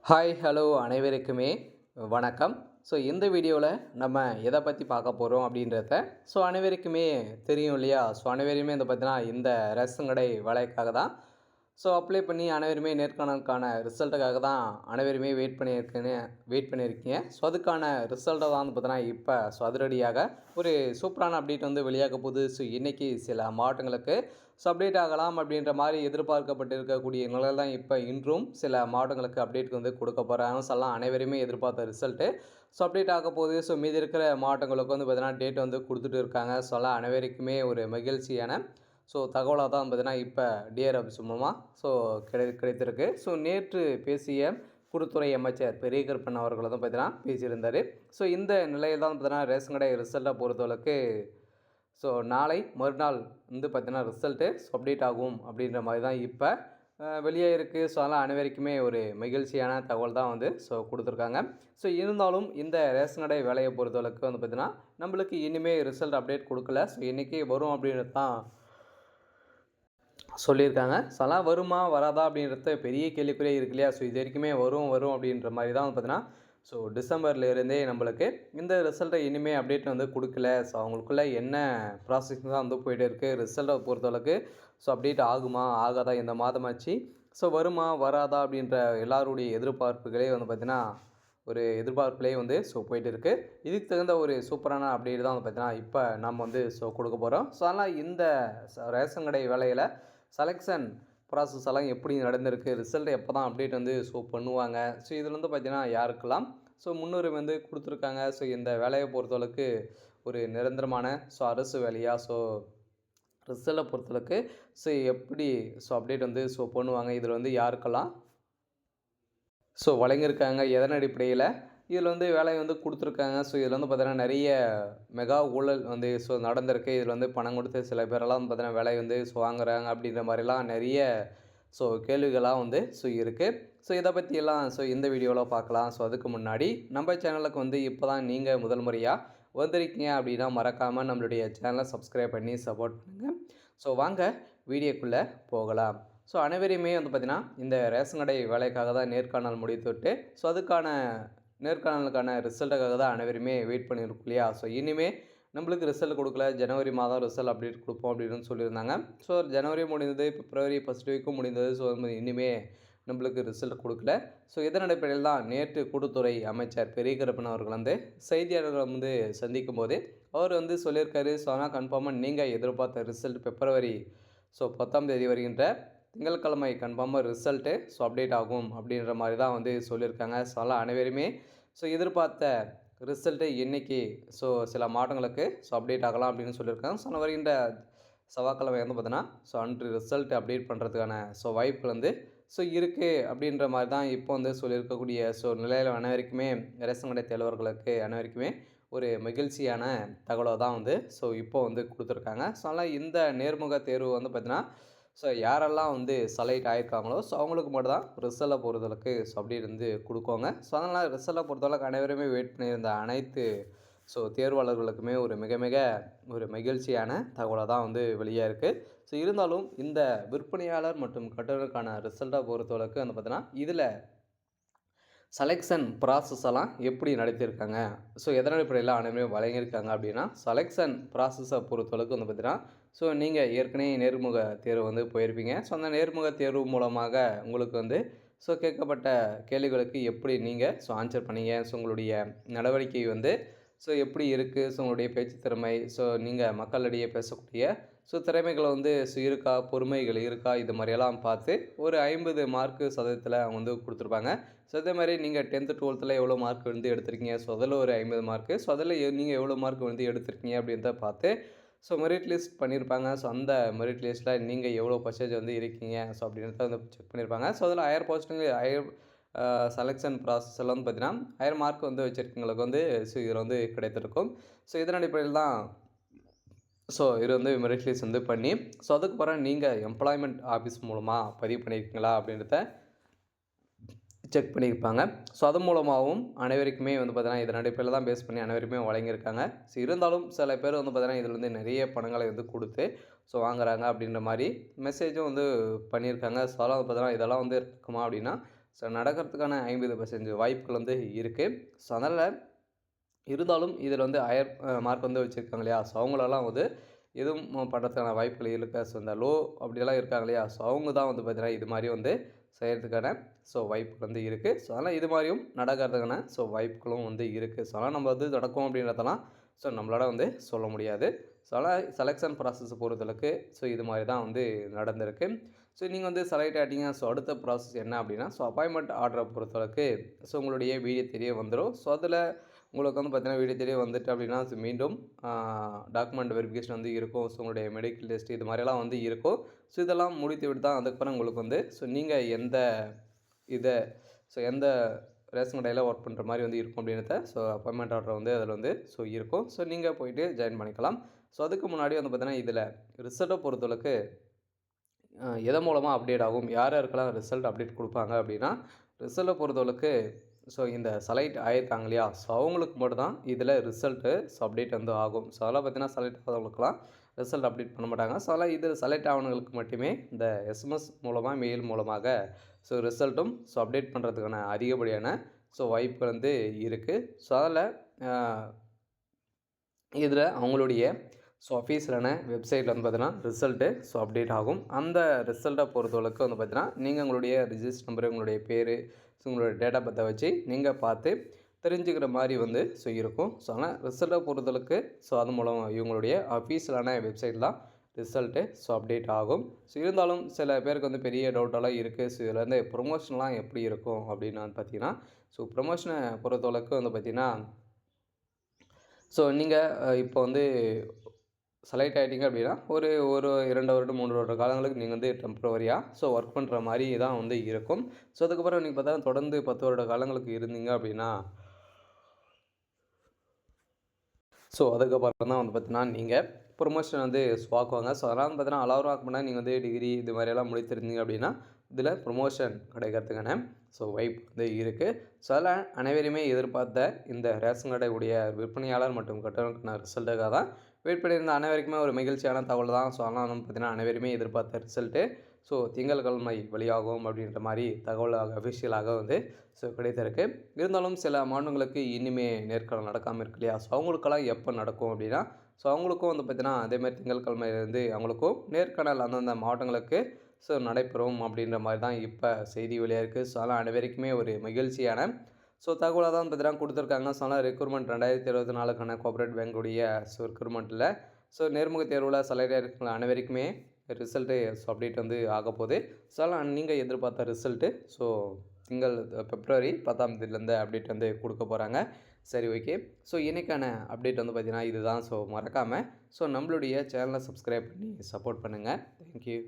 Hi hello அனைவருக்குமே வணக்கம். So இந்த வீடியோவில் நம்ம எதை பற்றி பார்க்க போகிறோம் அப்படின்றத அனைவருக்குமே தெரியும் இல்லையா? அனைவருமே வந்து பார்த்தீங்கன்னா இந்த ரேஷன் கடை வேலைக்காக தான் அப்ளை பண்ணி அனைவருமே நேர்காணலுக்கான ரிசல்ட்டுக்காக தான் அனைவருமே வெயிட் பண்ணியிருக்கீங்க. அதுக்கான ரிசல்ட்டை தான் வந்து பார்த்தீங்கன்னா இப்போ அதிரடியாக ஒரு சூப்பரான அப்டேட் வந்து வெளியாக போகுது. இன்றைக்கி சில மாவட்டங்களுக்கு அப்டேட் ஆகலாம் அப்படின்ற மாதிரி எதிர்பார்க்கப்பட்டு இருக்கக்கூடிய நிலையில் தான் இப்போ இன்றும் சில மாவட்டங்களுக்கு அப்டேட் வந்து கொடுக்க போகிறாங்க. அனைவருமே எதிர்பார்த்த ரிசல்ட்டு அப்டேட் ஆக போகுது. மீதி இருக்கிற மாவட்டங்களுக்கு வந்து பார்த்தீங்கன்னா டேட் வந்து கொடுத்துட்டு இருக்காங்க. அனைவருக்குமே ஒரு மகிழ்ச்சியான தகவலாக தான் பார்த்தீங்கன்னா இப்போ டிஆர் ஆஃபீஸ் மூலமாக கிடைத்திருக்கு. நேற்று பேசிய குடுத்துறை அமைச்சர் பெரிய கருப்பன் அவர்கள் தான் பார்த்தீங்கன்னா பேசியிருந்தார். இந்த நிலையில் தான் பார்த்தீங்கன்னா ரேஷன் கடை ரிசல்ட்டை பொறுத்தளவுக்கு நாளை மறுநாள் வந்து பார்த்தீங்கன்னா ரிசல்ட்டு அப்டேட் ஆகும் அப்படின்ற மாதிரி தான் இப்போ வெளியே இருக்குது. அதனால் அனைவருக்குமே ஒரு மகிழ்ச்சியான தகவல் தான் வந்து கொடுத்துருக்காங்க. இருந்தாலும் இந்த ரேஷன் கடை வேலையை பொறுத்தளவுக்கு வந்து பார்த்திங்கன்னா நம்மளுக்கு இனிமேல் ரிசல்ட் அப்டேட் கொடுக்கல. என்றைக்கு வரும் அப்படின்றது தான் சொல்லியிருக்காங்க. அதெல்லாம் வருமா வராதா அப்படின்றது பெரிய கேள்விக்குறியே இருக்கு இல்லையா? இது வரைக்குமே வரும் அப்படின்ற மாதிரி தான் வந்து பார்த்தீங்கன்னா டிசம்பர்லேருந்தே நம்மளுக்கு இந்த ரிசல்ட்டை இனிமேல் அப்டேட் வந்து கொடுக்கல. அவங்களுக்குள்ள என்ன ப்ராசஸிங் தான் வந்து போயிட்டே இருக்குது. ரிசல்ட்டை பொறுத்தளவுக்கு அப்டேட் ஆகுமா ஆகாதா இந்த மாதமாச்சு வருமா வராதா அப்படின்ற எல்லாருடைய எதிர்பார்ப்புகளே வந்து பார்த்திங்கன்னா ஒரு எதிர்பார்ப்புலேயே வந்து போயிட்டு இருக்குது. இதுக்கு தகுந்த ஒரு சூப்பரான அப்டேட் தான் வந்து பார்த்திங்கன்னா இப்போ நம்ம வந்து கொடுக்க போகிறோம். அதனால் இந்த ரேஷன் கடை வேலையில் செலெக்ஷன் ப்ராசஸ் எல்லாம் எப்படி நடந்திருக்கு, ரிசல்ட் எப்போ தான் அப்டேட் வந்து பண்ணுவாங்க. இதில் வந்து பார்த்திங்கன்னா யாருக்கெல்லாம் முன்னுரிமை வந்து கொடுத்துருக்காங்க. இந்த வேலையை பொறுத்தளவுக்கு ஒரு நிரந்தரமான அரசு வேலையா ரிசல்ட்டை பொறுத்தளவுக்கு எப்படி அப்டேட் வந்து பண்ணுவாங்க. இதில் வந்து யாருக்கெல்லாம் வழங்கியிருக்காங்க, எதன் அடிப்படையில் இதில் வந்து வேலையை வந்து கொடுத்துருக்காங்க. இதில் வந்து பார்த்தீங்கன்னா நிறைய மெகா ஊழல் வந்து நடந்திருக்கு. இதில் வந்து பணம் கொடுத்து சில பேரெல்லாம் வந்து பார்த்தீங்கன்னா வேலையை வந்து வாங்குறாங்க அப்படின்ற மாதிரிலாம் நிறைய கேள்விகளாக வந்து இருக்குது. இதை பற்றியெல்லாம் இந்த வீடியோவில் பார்க்கலாம். அதுக்கு முன்னாடி நம்ம சேனலுக்கு வந்து இப்போ தான் நீங்கள் முதல் முறையாக வந்திருக்கீங்க அப்படின்னா மறக்காமல் நம்மளுடைய சேனலை சப்ஸ்கிரைப் பண்ணி சப்போர்ட் பண்ணுங்கள். வாங்க வீடியோக்குள்ளே போகலாம். அனைவரையுமே வந்து பார்த்திங்கன்னா இந்த ரேஷன் கடை வேலைக்காக தான் நேர்காணல் முடித்துவிட்டு அதுக்கான நேர்காணலுக்கான ரிசல்ட்டுக்காக தான் அனைவருமே வெயிட் பண்ணியிருக்கோம் இல்லையா? இனிமேல் நம்மளுக்கு ரிசல்ட் கொடுக்கல, ஜனவரி மாதம் ரிசல்ட் அப்டேட் கொடுப்போம் அப்படின்னு சொல்லியிருந்தாங்க. ஜனவரி முடிந்தது, பிப்ரவரி ஃபஸ்ட் வீக்கும் முடிந்தது. இனிமேல் நம்மளுக்கு ரிசல்ட் கொடுக்கல. இதன் அடிப்படையில் தான் நேற்று கூட்டுத்துறை அமைச்சர் பெரிய கருப்பன் அவர்கள் வந்து செய்தியாளர்களை வந்து சந்திக்கும் போது அவர் வந்து சொல்லியிருக்காரு. ஆனால் கன்ஃபார்மாக நீங்கள் எதிர்பார்த்த ரிசல்ட் பிப்ரவரி 10ஆம் தேதி வருகின்ற திங்கட்கிழமை கன்ஃபார்மாக ரிசல்ட்டு அப்டேட் ஆகும் அப்படின்ற மாதிரி தான் வந்து சொல்லியிருக்காங்க. அதனால் அனைவருமே எதிர்பார்த்த ரிசல்ட்டு இன்றைக்கி சில மாவட்டங்களுக்கு அப்டேட் ஆகலாம் அப்படின்னு சொல்லியிருக்காங்க. வருகின்ற செவ்வாய்க்கிழமை வந்து பார்த்தீங்கன்னா அன்று ரிசல்ட் அப்டேட் பண்ணுறதுக்கான வாய்ப்புகள் வந்து இருக்குது அப்படின்ற மாதிரி தான் இப்போ வந்து சொல்லியிருக்கக்கூடிய நிலையில் அனைவருக்குமே ரேஷன் கடை தலைவர்களுக்கு அனைவருக்குமே ஒரு மகிழ்ச்சியான தகவலை தான் வந்து இப்போ வந்து கொடுத்துருக்காங்க. அதனால் இந்த நேர்முக தேர்வு வந்து பார்த்திங்கன்னா யாரெல்லாம் வந்து செலக்ட் ஆகியிருக்காங்களோ அவங்களுக்கு மட்டும் தான் ரிசல்ட்டை பொறுத்தளவுக்கு அப்டேட் வந்து கொடுக்குவாங்க. அதனால் ரிசல்ட்டை பொறுத்தளவுக்கு அனைவருமே வெயிட் பண்ணியிருந்த அனைத்து தேர்வாளர்களுக்குமே ஒரு மிக மிக ஒரு மகிழ்ச்சியான தகவலாக தான் வந்து வெளியாக இருக்குது. இருந்தாலும் இந்த விற்பனையாளர் மற்றும் கட்டுநருக்கான ரிசல்ட்டை பொறுத்தளவுக்கு வந்து பார்த்தீங்கன்னா இதில் செலெக்ஷன் ப்ராசஸ் எல்லாம் எப்படி நடத்தியிருக்காங்க, எதன் அடிப்படையில் அனைவருமே வழங்கியிருக்காங்க அப்படின்னா செலெக்ஷன் ப்ராசஸை பொறுத்தளவுக்கு வந்து பார்த்தீங்கன்னா நீங்கள் ஏற்கனவே நேர்முக தேர்வு வந்து போயிருப்பீங்க. அந்த நேர்முக தேர்வு மூலமாக உங்களுக்கு வந்து கேட்கப்பட்ட கேள்விகளுக்கு எப்படி நீங்கள் ஆன்சர் பண்ணீங்க, உங்களுடைய நடவடிக்கை வந்து எப்படி இருக்குது, உங்களுடைய பேச்சு திறமை, நீங்கள் மக்களிடையே பேசக்கூடிய திறமைகள் வந்து இருக்கா, பொறுமைகள் இருக்கா, இது மாதிரியெல்லாம் பார்த்து ஒரு 50 மார்க்கு சதவீதத்தில் அவங்க வந்து கொடுத்துருப்பாங்க. அதே மாதிரி நீங்கள் 10th 12th எவ்வளோ மார்க் வந்து எடுத்திருக்கீங்க, அதில் ஒரு 50 மார்க்கு, அதில் நீங்கள் எவ்வளோ மார்க் வந்து எடுத்திருக்கீங்க அப்படின்றத பார்த்து மெரிட் லிஸ்ட் பண்ணியிருப்பாங்க. அந்த மெரிட் லிஸ்ட்டில் நீங்கள் எவ்வளோ பர்சன்டேஜ் வந்து இருக்கீங்க அப்படின்றத வந்து செக் பண்ணியிருப்பாங்க. அதில் 1000% செலெக்ஷன் ப்ராசஸ் எல்லாம் வந்து பார்த்தீங்கன்னா 1000 மார்க் வந்து வச்சுருக்கவங்களுக்கு வந்து இதில் வந்து கிடைத்திருக்கும். இதன் அடிப்படையில் தான் இது வந்து மெரிட் லிஸ்ட் வந்து பண்ணி அதுக்கு பிறகு நீங்கள் எம்ப்ளாய்மெண்ட் ஆஃபீஸ் மூலமாக பதிவு பண்ணியிருக்கீங்களா அப்படின்றத செக் பண்ணியிருப்பாங்க. அது மூலமாகவும் அனைவருக்குமே வந்து பார்த்தீங்கன்னா இதன் அடிப்படையில் தான் பேஸ் பண்ணி அனைவருக்குமே வழங்கியிருக்காங்க. இருந்தாலும் சில பேர் வந்து பார்த்தீங்கன்னா இதில் வந்து நிறைய பணங்களை வந்து கொடுத்து வாங்குறாங்க அப்படின்ற மாதிரி மெசேஜும் வந்து பண்ணியிருக்காங்க. அதெல்லாம் வந்து பார்த்தீங்கன்னா இதெல்லாம் வந்து இருக்குமா அப்படின்னா ஸோ நடக்கிறதுக்கான 50% வாய்ப்புகள் வந்து இருக்குது. ஸோ அதனால் இருந்தாலும் இதில் வந்து ஹையர் மார்க் வந்து வச்சுருக்காங்க இல்லையா? ஸோ அவங்களெல்லாம் வந்து எதுவும் பண்ணுறதுக்கான வாய்ப்புகள் இருக்கு. ஸோ இந்த லோ அப்படியெல்லாம் இருக்காங்க இல்லையா? ஸோ அவங்க தான் வந்து பார்த்தீங்கன்னா, இது மாரி வந்து செய்கிறதுக்கான வாய்ப்பு வந்து இருக்குது. ஸோ அதனால் இது மாரியும் நடக்கிறதுக்கான வாய்ப்புகளும் வந்து இருக்குது. ஸோ அதனால் நம்ம வந்து நடக்கும் அப்படின்றதெல்லாம் நம்மளால வந்து சொல்ல முடியாது. ஸோ அதனால் செலக்ஷன் ப்ராசஸ் பொறுத்தளவுக்கு இது மாரி தான் வந்து நடந்திருக்கு. ஸோ நீங்கள் வந்து செலக்ட் ஆகிட்டீங்க. ஸோ அடுத்த ப்ராசஸ் என்ன அப்படின்னா, அப்பாயின்மெண்ட் ஆர்டரை பொறுத்தளவுக்கு உங்களுடைய வீடியோ தெரிய வந்துடும். ஸோ அதில் உங்களுக்கு வந்து பார்த்தீங்கன்னா, வீடியோ தெரிய வந்துட்டு அப்படின்னா மீண்டும் டாக்குமெண்ட் வெரிஃபிகேஷன் வந்து இருக்கும். ஸோ உங்களுடைய மெடிக்கல் டெஸ்ட் இது மாதிரியெல்லாம் வந்து இருக்கும். ஸோ இதெல்லாம் முடித்து விட்டு தான் அதுக்கப்புறம் உங்களுக்கு வந்து நீங்கள் எந்த இதை எந்த ரேஷன் கடையில் ஒர்க் பண்ணுற மாதிரி வந்து இருக்கும் அப்படின்றத அப்பாயின்மெண்ட் ஆர்டர் வந்து அதில் வந்து இருக்கும். ஸோ நீங்கள் போயிட்டு ஜாயின் பண்ணிக்கலாம். ஸோ அதுக்கு முன்னாடி வந்து பார்த்தீங்கன்னா, இதில் ரிசல்ட்டை பொறுத்தளவுக்கு எதன் மூலமாக அப்டேட் ஆகும், யார் யாருக்கெல்லாம் ரிசல்ட் அப்டேட் கொடுப்பாங்க அப்படின்னா, ரிசல்ட்டை பொறுத்தளவுக்கு இந்த செலக்ட் ஆகியிருக்காங்க இல்லையா? ஸோ அவங்களுக்கு மட்டும் தான் இதில் ரிசல்ட்டு அப்டேட் வந்து ஆகும். ஸோ அதெல்லாம் பார்த்தீங்கன்னா, செலக்ட் ஆகாதவங்களுக்குலாம் ரிசல்ட் அப்டேட் பண்ண மாட்டாங்க. ஸோ அதெல்லாம் இதில் செலக்ட் ஆனவங்களுக்கு மட்டுமே இந்த எஸ்எம்எஸ் மூலமாக, மெயில் மூலமாக ரிசல்ட்டும் அப்டேட் பண்ணுறதுக்கான அதிகப்படியான வாய்ப்பு வந்து இருக்குது. ஸோ அதில் இதில் அவங்களுடைய அஃபீஷியலான வெப்சைட்டில் வந்து பார்த்தீங்கன்னா ரிசல்ட்டு அப்டேட் ஆகும். அந்த ரிசல்ட்டை பொறுத்தளவுக்கு வந்து பார்த்தீங்கன்னா, நீங்கள் உங்களுடைய ரிஜிஸ்டர் நம்பரு, உங்களுடைய பேர், உங்களுடைய டேட் ஆஃப் பர்த்தை வச்சு நீங்கள் பார்த்து தெரிஞ்சுக்கிற மாதிரி வந்து இருக்கும். ஸோ ஆனால் ரிசல்ட்டை பொறுத்தளவுக்கு அது மூலம் இவங்களுடைய அஃபீஷியலான வெப்சைட் தான் ரிசல்ட்டு அப்டேட் ஆகும். ஸோ இருந்தாலும் சில பேருக்கு வந்து பெரிய டவுட்டெல்லாம் இருக்குது. ஸோ இதில் வந்து ப்ரொமோஷன்லாம் எப்படி இருக்கும் அப்படின்னு வந்து பார்த்தீங்கன்னா, ப்ரொமோஷனை பொறுத்தளவுக்கு வந்து பார்த்தீங்கன்னா, நீங்கள் இப்போ வந்து செலக்ட் ஆகிட்டீங்க அப்படின்னா, ஒரு 2 வருடம் 3 வருட காலங்களுக்கு நீங்கள் வந்து டெம்பரவரியாக ஒர்க் பண்ணுற மாதிரி தான் வந்து இருக்கும். ஸோ அதுக்கப்புறம் நீங்கள் பார்த்தா தொடர்ந்து 10 வருட காலங்களுக்கு இருந்தீங்க அப்படின்னா, அதுக்கப்புறம் தான் வந்து பார்த்தீங்கன்னா, நீங்கள் ப்ரொமோஷன் வந்து ஆக்குவாங்க. ஸோ அதெல்லாம் வந்து பார்த்தீங்கன்னா, அலாரம் ஆக்க முன்னாடி நீங்கள் வந்து டிகிரி இது மாதிரியெல்லாம் முடித்திருந்தீங்க அப்படின்னா, இதில் ப்ரொமோஷன் கிடைக்கிறதுக்கான வாய்ப்பு வந்து இருக்குது. ஸோ அதில் அனைவருமே எதிர்பார்த்த இந்த ரேஷன் கடையுடைய விற்பனையாளர் மற்றும் கட்டணக்கான ரிசல்ட்டுக்காக தான் வெயிட் பண்ணியிருந்த அனைவருக்குமே ஒரு மகிழ்ச்சியான தகவல் தான். ஸோ அதனால் வந்து பார்த்தீங்கன்னா, அனைவருமே எதிர்பார்த்த ரிசல்ட்டு திங்கட்கிழமை வெளியாகும் அப்படின்ற மாதிரி தகவலாக அஃபிஷியலாக வந்து கிடைத்திருக்கு. இருந்தாலும் சில மாநிலங்களுக்கு இன்னுமே நேர்காணல் நடக்காமல் இருக்கு இல்லையா? ஸோ அவங்களுக்கெல்லாம் எப்போ நடக்கும் அப்படின்னா, அவங்களுக்கும் வந்து பார்த்தீங்கன்னா, அதேமாதிரி திங்கட்கிழமையிலேருந்து அவங்களுக்கும் நேர்காணல் அந்தந்த மாவட்டங்களுக்கு நடைபெறும் அப்படின்ற மாதிரி தான் இப்போ செய்தி வெளியாக இருக்குது. ஸோ அதெல்லாம் அனைவருக்குமே ஒரு மகிழ்ச்சியான தகவலாக தான் பார்த்தீங்கன்னா கொடுத்துருக்காங்க. ஸோ அதனால் ரெக்ரூட்மெண்ட் 2024க்கான கோஆப்ரேட் பேங்குடைய ரெக்ரூட்மெண்ட்டில் நேர்முக தேர்வில் செலக்ட் இருக்கிற அனைவருக்குமே ரிசல்ட்டு அப்டேட் வந்து ஆகப்போகுது. ஸோ அதெல்லாம் நீங்கள் எதிர்பார்த்த ரிசல்ட்டு பிப்ரவரி 10ஆம் தேதியிலேருந்து அப்டேட் வந்து கொடுக்க போகிறாங்க. சரி, ஓகே. ஸோ இன்றைக்கான அப்டேட் வந்து பார்த்திங்கன்னா இதுதான். மறக்காமல் நம்மளுடைய சேனலை சப்ஸ்கிரைப் பண்ணி சப்போர்ட் பண்ணுங்கள். தேங்க்யூ.